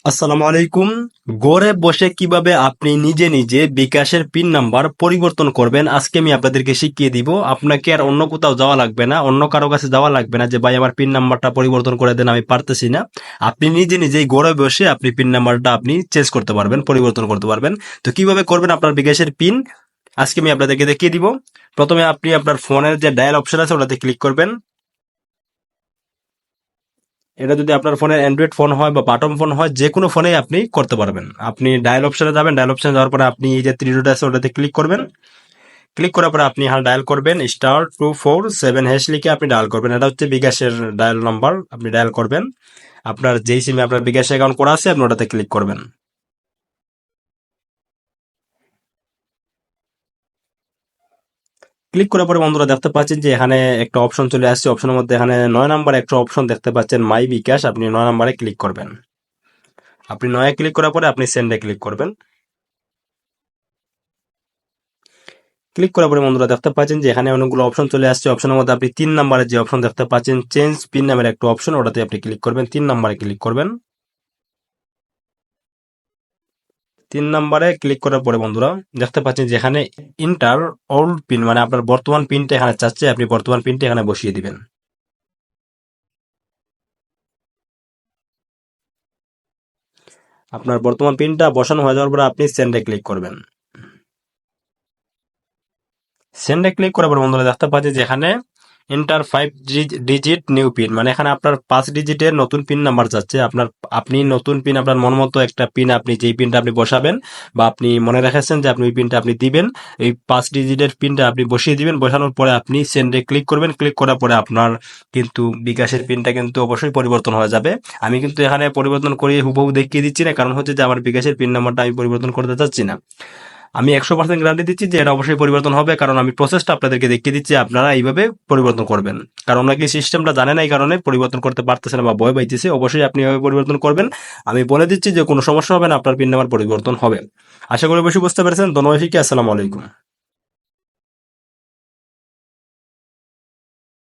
আসসালামু আলাইকুম। ঘরে বসে কিভাবে আপনি নিজে নিজে বিকাশের পিন নাম্বার পরিবর্তন করবেন আজকে আমি আপনাদেরকে শিখিয়ে দিব। আপনাকে আর অন্য কোথাও যাওয়া লাগবে না, অন্য কারো কাছে যাওয়া লাগবে না যে ভাই আমার পিন নাম্বারটা পরিবর্তন করে দেন, আমি পারতেছি না। আপনি নিজে নিজেই ঘরে বসে আপনি পিন নাম্বারটা আপনি চেঞ্জ করতে পারবেন, পরিবর্তন করতে পারবেন। তো কিভাবে করবেন আপনার বিকাশের পিন আজকে আমি আপনাদেরকে দেখিয়ে দিব। প্রথমে আপনি আপনার ফোনের যে ডায়াল অপশন আছে ওটাতে ক্লিক করবেন। এটা যদি আপনার ফোনের অ্যান্ড্রয়েড ফোন হয় বা বাটন ফোন হয়, যে কোনো ফোনেই আপনি করতে পারবেন। আপনি ডায়াল অপশনে যাবেন, ডায়াল অপশনে যাওয়ার পরে আপনি এই যে থ্রি ডট আছে ওটাতে ক্লিক করবেন। ক্লিক করার পরে আপনি এখানে ডায়াল করবেন *247# লিখে আপনি ডায়াল করবেন। এটা হচ্ছে বিকাশের ডায়াল নাম্বার, আপনি ডায়াল করবেন। আপনার যেই সিমে আপনার বিকাশ অ্যাকাউন্ট করা আছে আপনি ওটাতে ক্লিক করবেন। ক্লিক করার পরে বন্ধুরা দেখতে পাচ্ছেন যে এখানে একটা অপশন চলে আসছে। অপশনের মধ্যে এখানে 9 নাম্বার একটা অপশন দেখতে পাচ্ছেন, মাই বিকাশ। আপনি 9 নাম্বারে ক্লিক করবেন। আপনি 9-এ ক্লিক করার পরে আপনি সেন্ডে ক্লিক করবেন। ক্লিক করার পরে বন্ধুরা দেখতে পাচ্ছেন যে এখানে অনেকগুলো অপশন চলে আসছে। অপশনের মধ্যে আপনি 3 নাম্বারের যে অপশন দেখতে পাচ্ছেন, চেঞ্জ পিন নামের একটা অপশন, ওটাতে আপনি ক্লিক করবেন। 3 নাম্বারে ক্লিক করবেন। 3 নাম্বারে ক্লিক করার পরে বন্ধুরা দেখতে পাচ্ছেন যে এখানে ইন্টার ওল্ড পিন, মানে আপনার বর্তমান পিনটা এখানে চাচ্ছে, আপনি বর্তমান পিনটা এখানে বসিয়ে দিবেন। আপনার বর্তমান পিনটা বসানো হয়ে যাওয়ার পরে আপনি সেন্ডে ক্লিক করবেন। সেন্ডে ক্লিক করার পর বন্ধুরা দেখতে পাচ্ছি যে এখানে এন্টার 5 ডিজিট নিউ পিন, মানে এখানে আপনার 5 ডিজিটের নতুন পিন নাম্বার যাচ্ছে। আপনি নতুন পিন, আপনার মন মতো একটা পিন, আপনি যেই পিনটা আপনি বসাবেন বা আপনি মনে রেখেছেন যে আপনি ওই পিনটা আপনি দিবেন, এই 5 ডিজিটের পিনটা আপনি বসিয়ে দিবেন। বসানোর পরে আপনি সেন্ডে ক্লিক করবেন। ক্লিক করার পরে আপনার কিন্তু বিকাশের পিনটা কিন্তু অবশ্যই পরিবর্তন হয়ে যাবে। আমি কিন্তু এখানে পরিবর্তন করে হুবহু দেখিয়ে দিচ্ছি না, কারণ হচ্ছে যে আমার বিকাশের পিন নাম্বারটা আমি পরিবর্তন করতে চাচ্ছি না। আমি 100% গ্যারান্টি দিচ্ছি যে এটা অবশ্যই পরিবর্তন হবে, কারণ আমি প্রসেসটা আপনাদেরকে দেখিয়ে দিচ্ছি, আপনারা এইভাবে পরিবর্তন করবেন। কারণ অনেকে সিস্টেমটা জানে না, এই কারণে পরিবর্তন করতে পারতেছে না বা ভয় পাইতেছে। অবশ্যই আপনি এভাবে পরিবর্তন করবেন। আমি বলে দিচ্ছি যে কোনো সমস্যা হবে না, আপনার পিন নাম্বার পরিবর্তন হবে। আশা করি অবশ্যই বুঝতে পেরেছেন। ধন্যবাদ। আসসালামু আলাইকুম।